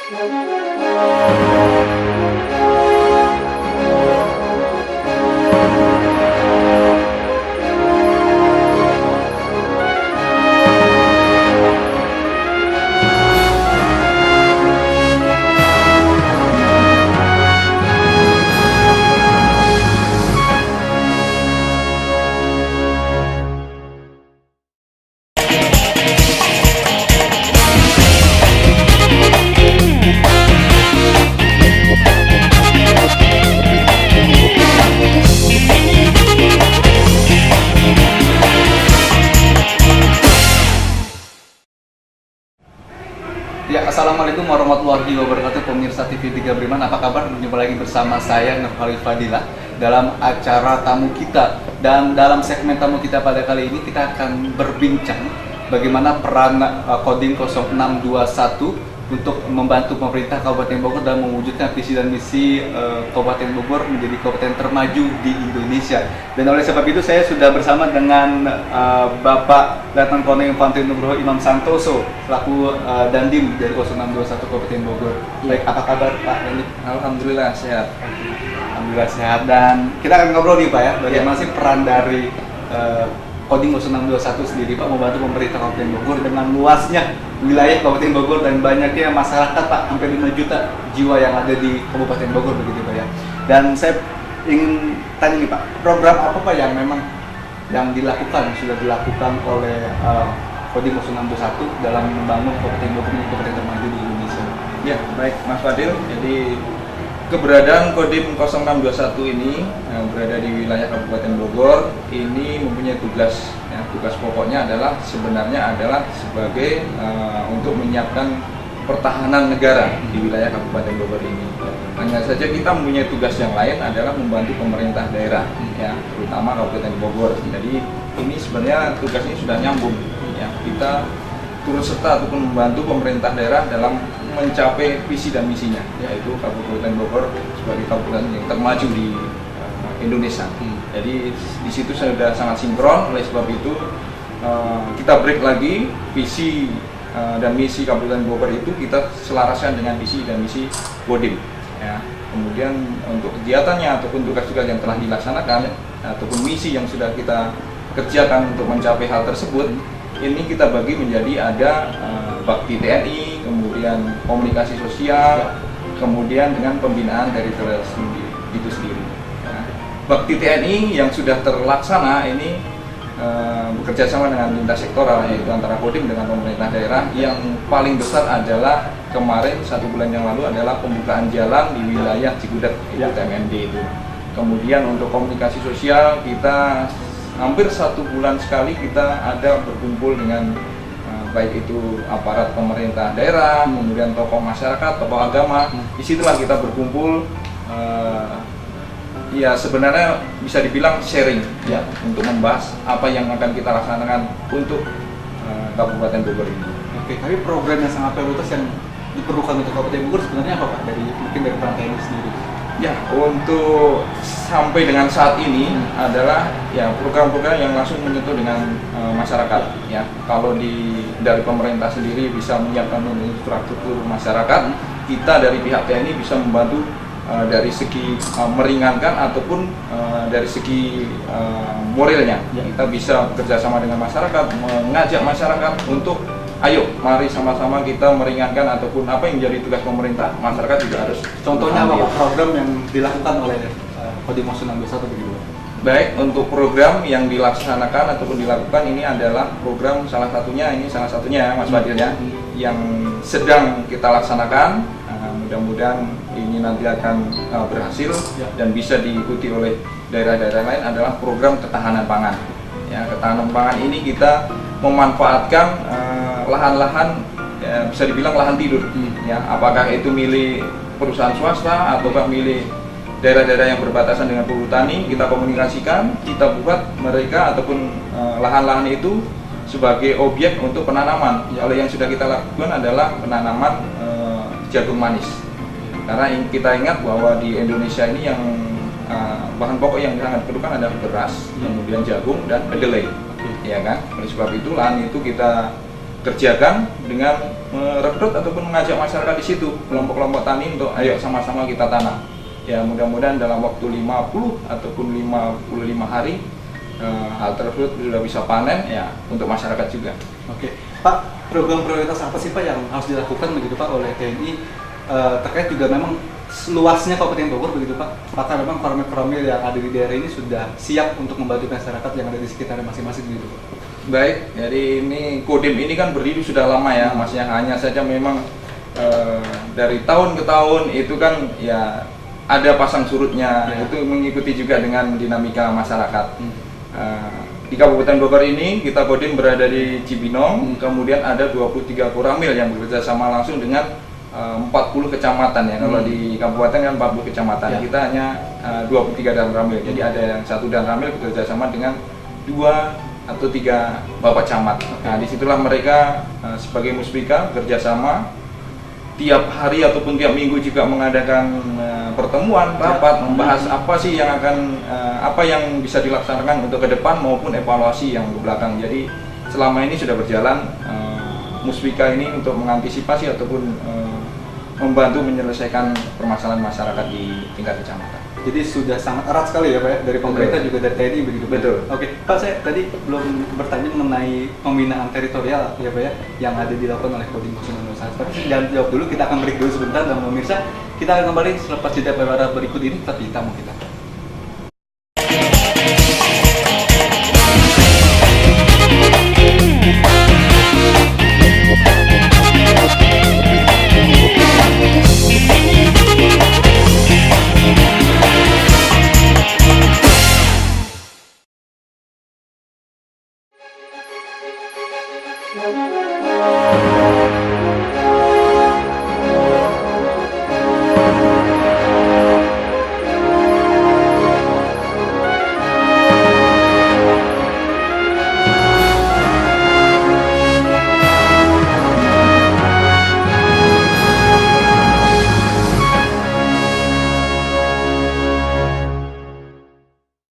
Ya, assalamualaikum warahmatullahi wabarakatuh, pemirsa TV 3 Beriman. Apa kabar? Berjumpa lagi bersama saya Nurhalil Fadilah dalam acara tamu kita. Dan dalam segmen tamu kita pada kali ini kita akan berbincang bagaimana peran Kodim 0621 untuk membantu pemerintah Kabupaten Bogor dalam mewujudkan visi dan misi Kabupaten Bogor menjadi kabupaten termaju di Indonesia. Dan oleh sebab itu saya sudah bersama dengan Bapak Letnan Kolonel Infantri Nugroho Imam Santoso selaku Dandim dari 0621 Kabupaten Bogor. Baik, apa kabar Pak? Alhamdulillah sehat. Alhamdulillah sehat. Dan kita akan ngobrol nih Pak ya, bagaimana sih peran dari Kodim 0621 sendiri Pak membantu pemerintah Kabupaten Bogor dengan luasnya wilayah Kabupaten Bogor dan banyaknya masyarakat Pak, hampir 5 juta jiwa yang ada di Kabupaten Bogor begitu Pak ya. Dan saya ingin tanya nih Pak, program apa Pak yang memang yang sudah dilakukan oleh Kodim 0621 dalam membangun Kabupaten Bogor menjadi kabupaten termaju di Indonesia? Ya, baik Mas Fadil. Jadi keberadaan Kodim 0621 ini berada di wilayah Kabupaten Bogor ini mempunyai tugas. Ya, tugas pokoknya adalah sebenarnya adalah sebagai untuk menyiapkan pertahanan negara di wilayah Kabupaten Bogor ini. Hanya saja kita mempunyai tugas yang lain adalah membantu pemerintah daerah, ya, terutama Kabupaten Bogor. Jadi ini sebenarnya tugas ini sudah nyambung. Ya, kita turut serta ataupun membantu pemerintah daerah dalam mencapai visi dan misinya, yaitu Kabupaten Bogor sebagai kabupaten yang termaju di Indonesia. Jadi di situ sudah sangat sinkron. Oleh sebab itu kita break lagi visi dan misi Kabupaten Bogor itu kita selaraskan dengan visi dan misi Kodim. Ya. Kemudian untuk kegiatannya ataupun tugas-tugas yang telah dilaksanakan ataupun misi yang sudah kita kerjakan untuk mencapai hal tersebut, ini kita bagi menjadi ada bakti TNI, kemudian komunikasi sosial, kemudian dengan pembinaan dari itu sendiri. Nah, bakti TNI yang sudah terlaksana ini bekerja sama dengan lintas sektoral, yaitu antara Kodim dengan pemerintah daerah. Yang paling besar adalah kemarin 1 bulan yang lalu adalah pembukaan jalan di wilayah Cigudeg, itu TMND itu. Kemudian untuk komunikasi sosial kita hampir 1 bulan sekali kita ada berkumpul dengan baik itu aparat pemerintah daerah, kemudian tokoh masyarakat, tokoh agama. Disitulah kita berkumpul. Ya sebenarnya bisa dibilang sharing, ya, untuk membahas apa yang akan kita laksanakan untuk Kabupaten Bogor ini. Oke, tapi program yang sangat prioritas yang diperlukan untuk Kabupaten Bogor sebenarnya apa Pak? Mungkin dari peran TNI sendiri. Ya, untuk sampai dengan saat ini adalah ya program-program yang langsung menyentuh dengan masyarakat. Ya, kalau dari pemerintah sendiri bisa menyiapkan infrastruktur masyarakat, kita dari pihak TNI bisa membantu dari segi meringankan ataupun dari segi moralnya. Ya, kita bisa bekerjasama dengan masyarakat, mengajak masyarakat untuk ayo, mari sama-sama kita meringankan ataupun apa yang menjadi tugas pemerintah, masyarakat juga harus. Contohnya apa program yang dilakukan oleh Kodim 0621 begitu? Baik, untuk program yang dilaksanakan ataupun dilakukan ini adalah program salah satunya Mas Fadil ya, yang sedang kita laksanakan. Mudah-mudahan ini nanti akan berhasil dan bisa diikuti oleh daerah-daerah lain adalah program ketahanan pangan. Ya, ketahanan pangan ini kita memanfaatkan lahan-lahan ya, bisa dibilang lahan tidur. Ya, apakah itu milik perusahaan swasta ataukah milik daerah-daerah yang berbatasan dengan perhutani, kita komunikasikan, kita buat mereka ataupun lahan-lahan itu sebagai objek untuk penanaman. Kalau yang sudah kita lakukan adalah penanaman jagung manis. Karena kita ingat bahwa di Indonesia ini yang bahan pokok yang sangat diperlukan adalah beras, kemudian jagung dan kedelai. Ya kan? Oleh sebab itu lahan itu kita kerjakan dengan merekrut ataupun mengajak masyarakat di situ, kelompok-kelompok tani untuk ayo sama-sama kita tanam. Ya mudah-mudahan dalam waktu 50 ataupun 55 hari hal tersebut sudah bisa panen ya untuk masyarakat juga. Oke, Pak, program prioritas apa sih Pak yang harus dilakukan begitu Pak oleh TNI terkait juga memang luasnya Kabupaten Bogor begitu Pak? Apakah memang farmer-farmer yang ada di daerah ini sudah siap untuk membantu masyarakat yang ada di sekitar masing-masing begitu Pak? Baik, jadi ini Kodim ini kan berdiri sudah lama ya, Mas, yang hanya saja memang dari tahun ke tahun itu kan ya ada pasang surutnya, Ya. itu mengikuti juga dengan dinamika masyarakat. Di Kabupaten Bogor ini kita Kodim berada di Cibinong, kemudian ada 23 koramil yang bekerja sama langsung dengan 40 kecamatan ya. Kalau di kabupaten kan 40 kecamatan, Ya. kita hanya 23 dan ramil. Jadi ada yang satu dan ramil bekerja sama dengan 2 atau 3 bapak camat. Nah, disitulah mereka sebagai muspika bekerja sama tiap hari ataupun tiap minggu juga mengadakan pertemuan, rapat, membahas apa sih yang akan apa yang bisa dilaksanakan untuk ke depan maupun evaluasi yang ke belakang. Jadi selama ini sudah berjalan muspika ini untuk mengantisipasi ataupun membantu menyelesaikan permasalahan masyarakat di tingkat kecamatan. Jadi sudah sangat erat sekali ya Pak ya, dari pemerintah juga dari TNI begitu Pak? Betul. Oke, Pak, saya tadi belum bertanya mengenai pembinaan teritorial ya Pak ya, yang ada dilakukan oleh Kodim 0621. Tapi jangan jawab dulu, kita akan break dulu sebentar dan pemirsa, kita akan kembali selepas jeda pariwara berikut ini tetap di tamu kita.